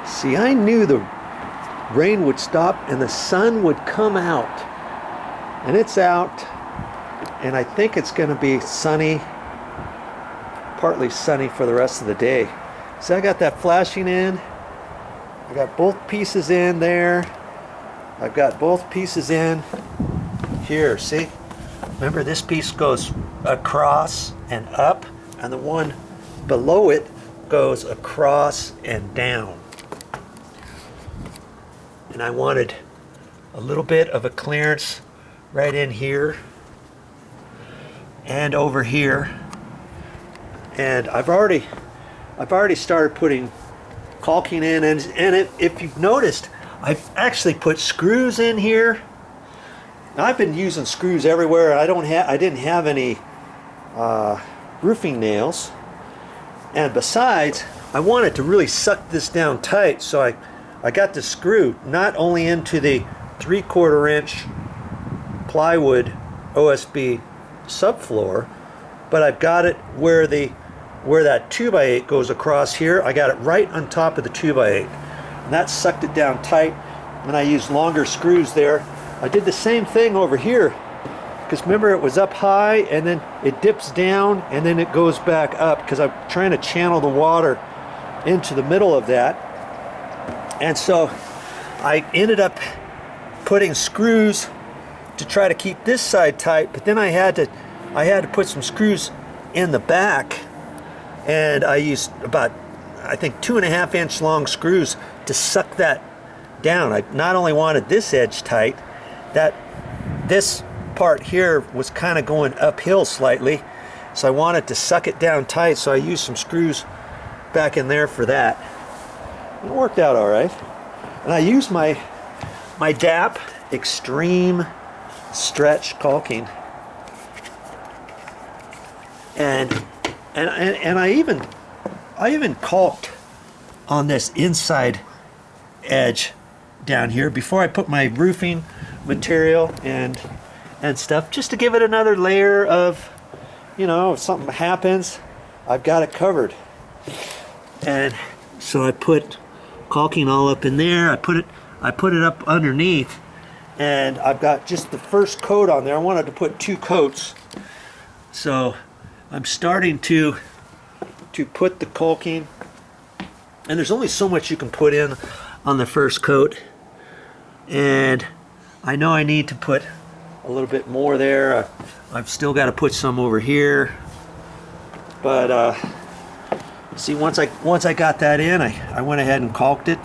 See, I knew the rain would stop and the sun would come out. And it's out. And I think it's going to be sunny, partly sunny for the rest of the day. So I got that flashing in. I got both pieces in there. I've got both pieces in here, see? Remember, this piece goes across and up, and the one below it goes across and down. And I wanted a little bit of a clearance right in here and over here. And I've already started putting caulking in, and if you've noticed, I've actually put screws in here. Now, I've been using screws everywhere. I didn't have any roofing nails, and besides, I wanted to really suck this down tight, so I got the screw not only into the 3/4 inch plywood OSB subfloor, but I've got it where that 2x8 goes across here. I got it right on top of the 2x8, and that sucked it down tight, and I used longer screws there. I did the same thing over here, because remember, it was up high and then it dips down and then it goes back up, because I'm trying to channel the water into the middle of that. And so I ended up putting screws to try to keep this side tight, but then I had to put some screws in the back, and I used about, I think, 2.5 inch long screws to suck that down. I not only wanted this edge tight, that this part here was kind of going uphill slightly, so I wanted to suck it down tight, so I used some screws back in there for that. It worked out all right. And I used my DAP Extreme Stretch caulking, and I even caulked on this inside edge down here before I put my roofing material and stuff, just to give it another layer of, you know, if something happens, I've got it covered. And so I put caulking all up in there. I put it up underneath, and I've got just the first coat on there. I wanted to put 2 coats, so I'm starting to put the caulking, and there's only so much you can put in on the first coat, and I know I need to put a little bit more there. I've still got to put some over here, but see, once I got that in, I went ahead and caulked it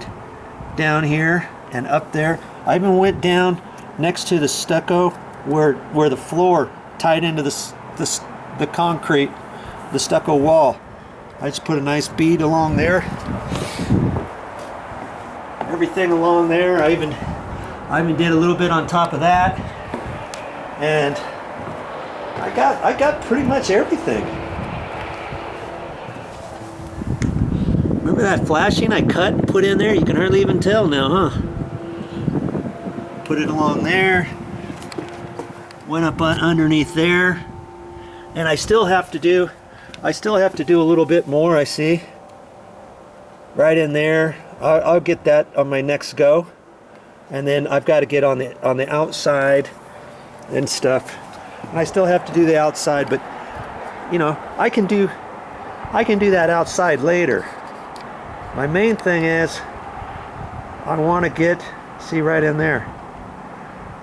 down here and up there. I even went down next to the stucco where the floor tied into the concrete, the stucco wall. I just put a nice bead along there. Everything along there. I even did a little bit on top of that, and I got pretty much everything. Remember that flashing I cut and put in there? You can hardly even tell now, huh? Put it along there. Went up underneath there, and I still have to do a little bit more. I see right in there. I'll get that on my next go, and then I've got to get on the outside and stuff. And I still have to do the outside, but you know, I can do that outside later. My main thing is I want to get, see right in there,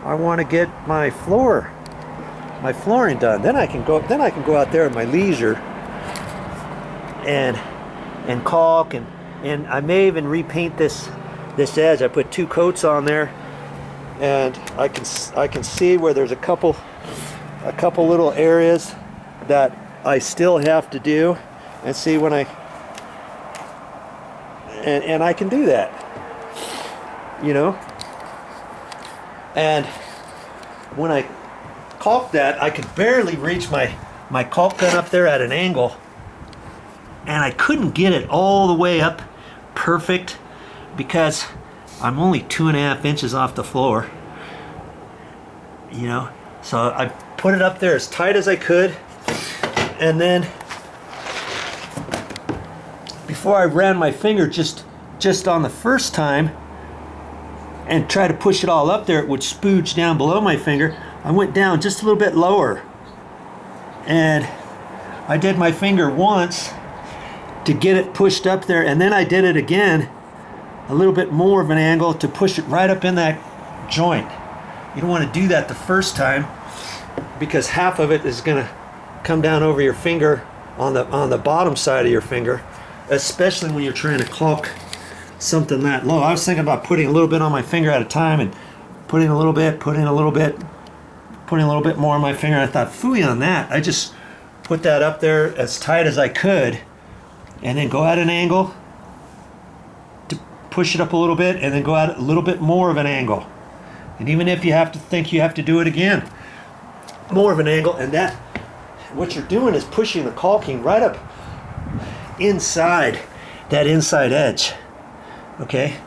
I want to get my flooring done. Then I can go out there at my leisure and caulk, and I may even repaint this edge. I put 2 coats on there, and I can see where there's a couple little areas that I still have to do, and see when and I can do that, you know. And when I caulked that, I could barely reach my caulk gun up there at an angle, and I couldn't get it all the way up perfect because I'm only 2.5 inches off the floor, you know. So I put it up there as tight as I could, and then before I ran my finger just just on the first time and try to push it all up there, it would spooge down below my finger. I went down just a little bit lower, and I did my finger once to get it pushed up there, and then I did it again a little bit more of an angle to push it right up in that joint. You don't want to do that the first time, because half of it is going to come down over your finger on the bottom side of your finger, especially when you're trying to caulk something that low. I was thinking about putting a little bit on my finger at a time and putting a little bit, putting a little bit more on my finger. I thought, phooey on that. I just put that up there as tight as I could, and then go at an angle to push it up a little bit, and then go at a little bit more of an angle. And even if you have to think you have to do it again, more of an angle, and that, what you're doing is pushing the caulking right up inside that inside edge. Okay,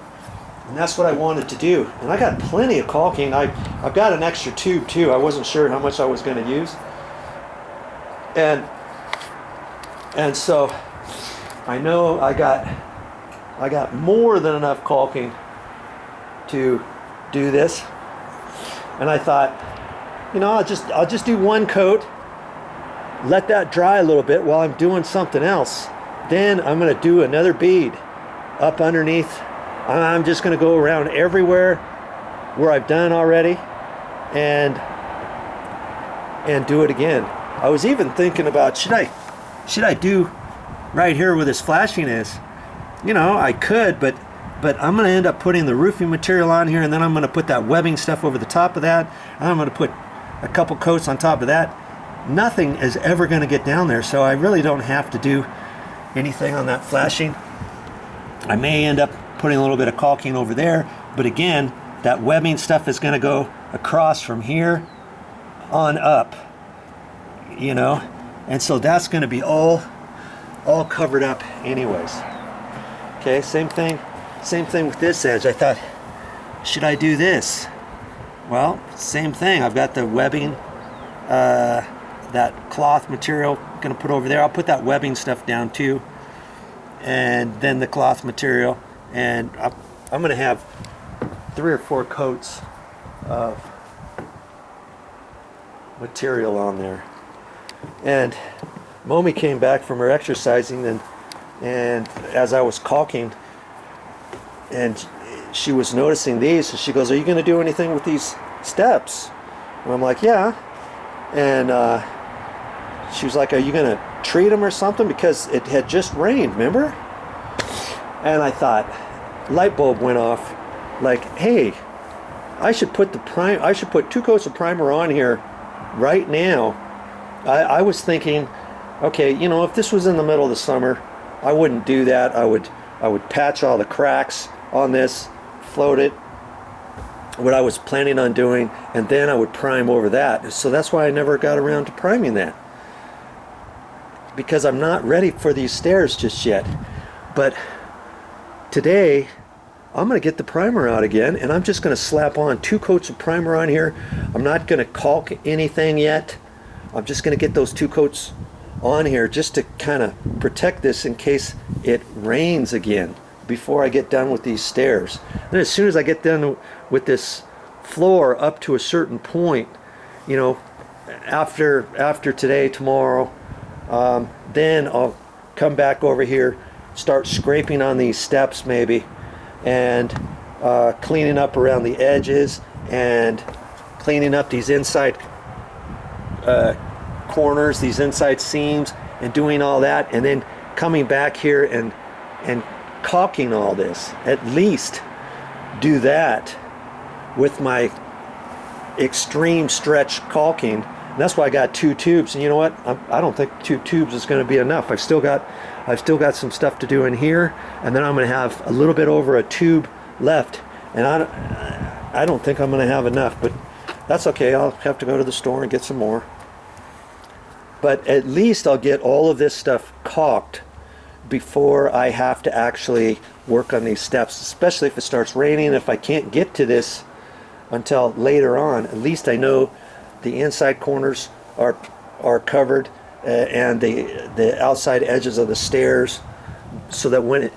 and that's what I wanted to do. And I got plenty of caulking. I've got an extra tube too. I wasn't sure how much I was going to use, and so I know I got more than enough caulking to do this. And I thought, you know, I'll just do one coat, let that dry a little bit while I'm doing something else. Then I'm going to do another bead up underneath. I'm just going to go around everywhere where I've done already and do it again. I was even thinking about, should I do right here where this flashing is? You know, I could, but I'm going to end up putting the roofing material on here, and then I'm going to put that webbing stuff over the top of that, and I'm going to put a couple coats on top of that. Nothing is ever going to get down there, so I really don't have to do anything on that flashing. I may end up putting a little bit of caulking over there, but again, that webbing stuff is going to go across from here on up, you know, and so that's going to be all covered up anyways. Okay, same thing with this edge. I thought, should I do this? Well, same thing. I've got the webbing, that cloth material going to put over there. I'll put that webbing stuff down too, and then the cloth material, and I'm going to have 3 or 4 coats of material on there. And Momi came back from her exercising, and as I was caulking, and she was noticing these, and she goes, "Are you going to do anything with these steps?" And I'm like, "Yeah." And she was like, "Are you going to treat them or something?" Because it had just rained, remember? And I thought, light bulb went off, like, hey, I should put 2 coats of primer on here right now. I was thinking, okay, you know, if this was in the middle of the summer, I wouldn't do that. I would patch all the cracks on this, float it, what I was planning on doing, and then I would prime over that. So that's why I never got around to priming that, because I'm not ready for these stairs just yet. But today I'm going to get the primer out again, and I'm just going to slap on 2 coats of primer on here. I'm not going to caulk anything yet. I'm just going to get those 2 coats on here just to kind of protect this in case it rains again before I get done with these stairs. Then as soon as I get done with this floor up to a certain point, you know, after today, tomorrow, then I'll come back over here, start scraping on these steps maybe, and cleaning up around the edges, and cleaning up these inside corners, these inside seams, and doing all that, and then coming back here and caulking all this. At least do that with my extreme stretch caulking. And that's why I got 2 tubes. And you know what? I don't think 2 tubes is going to be enough. I've still got some stuff to do in here, and then I'm going to have a little bit over a tube left, and I don't think I'm going to have enough, but that's okay. I'll have to go to the store and get some more. But at least I'll get all of this stuff caulked before I have to actually work on these steps, especially if it starts raining. If I can't get to this until later on, at least I know the inside corners are covered, and the outside edges of the stairs, so that when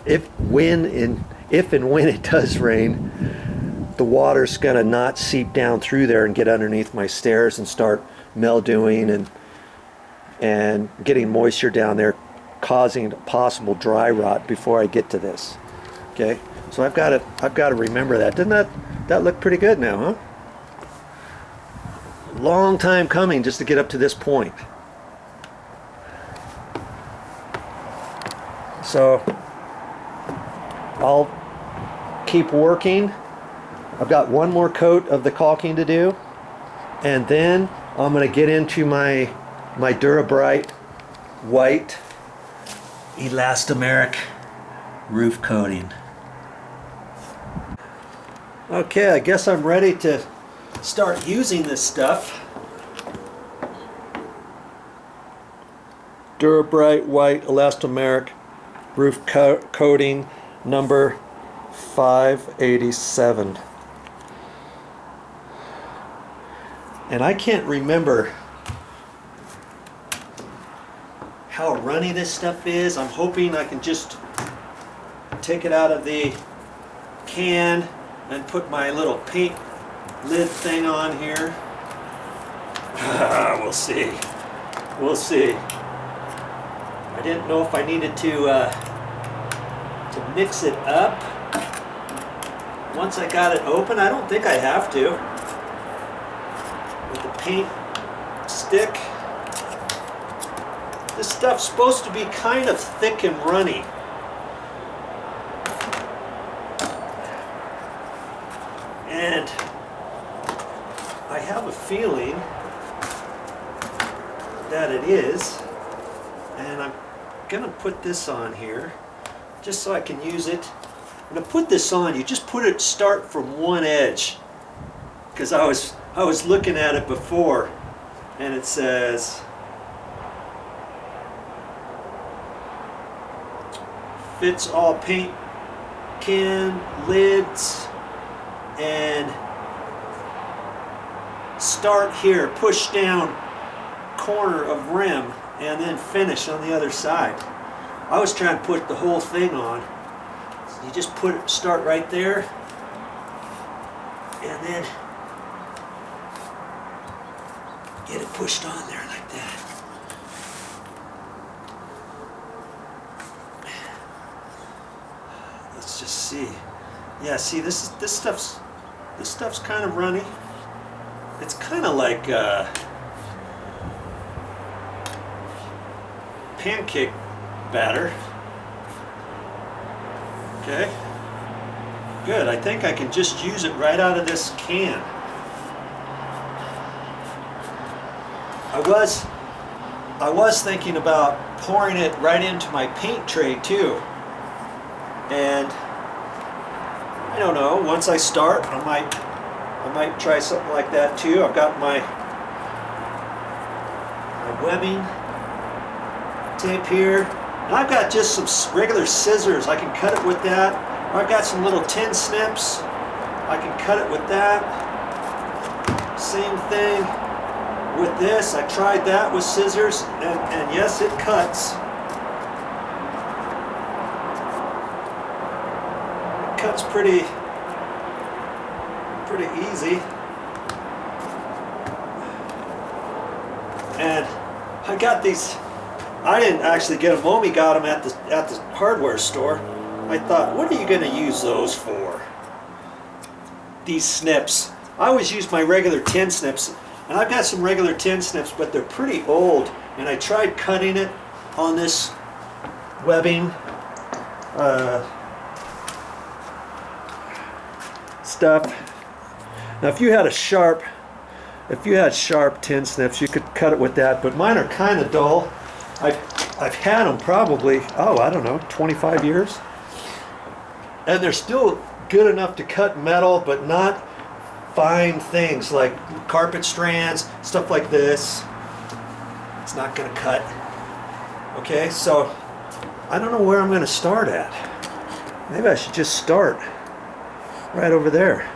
if and when it does rain, the water's gonna not seep down through there and get underneath my stairs and start mildewing and getting moisture down there, causing possible dry rot before I get to this. Okay, so I've got to remember that. Doesn't that look pretty good now, huh? Long time coming just to get up to this point. So I'll keep working. I've got one more coat of the caulking to do, and then I'm going to get into my Dura-Bright white elastomeric roof coating. Okay, I guess I'm ready to start using this stuff. Dura-Bright white elastomeric roof coating number 587. And I can't remember how runny this stuff is. I'm hoping I can just take it out of the can and put my little paint lid thing on here. We'll see. We'll see. I didn't know if I needed to mix it up once I got it open. I don't think I have to. With the paint stick. This stuff's supposed to be kind of thick and runny. And I have a feeling that it is. And I'm gonna put this on here just so I can use it. When I put this on, you just start from one edge, because I was looking at it before, and it says fits all paint can lids, and start here, push down corner of rim, and then finish on the other side. I was trying to put the whole thing on. So you just start right there, and then get it pushed on there like that. Let's just see. Yeah, see, this stuff's kind of runny. It's kind of like pancake batter. Okay, good. I think I can just use it right out of this can. I was thinking about pouring it right into my paint tray too, and I don't know, once I start I might try something like that too. I've got my webbing tape here, and I've got just some regular scissors. I can cut it with that. I've got some little tin snips. I can cut it with that. Same thing with this. I tried that with scissors, and yes, it cuts. It cuts pretty easy. And I got these. I didn't actually get them. Mommy got them at the hardware store. I thought, what are you going to use those for? These snips. I always use my regular tin snips, and I've got some regular tin snips, but they're pretty old. And I tried cutting it on this webbing stuff. Now, if you had sharp tin snips, you could cut it with that. But mine are kind of dull. I've had them probably, I don't know, 25 years. And they're still good enough to cut metal, but not fine things like carpet strands, stuff like this. It's not going to cut. Okay, so I don't know where I'm going to start at. Maybe I should just start right over there.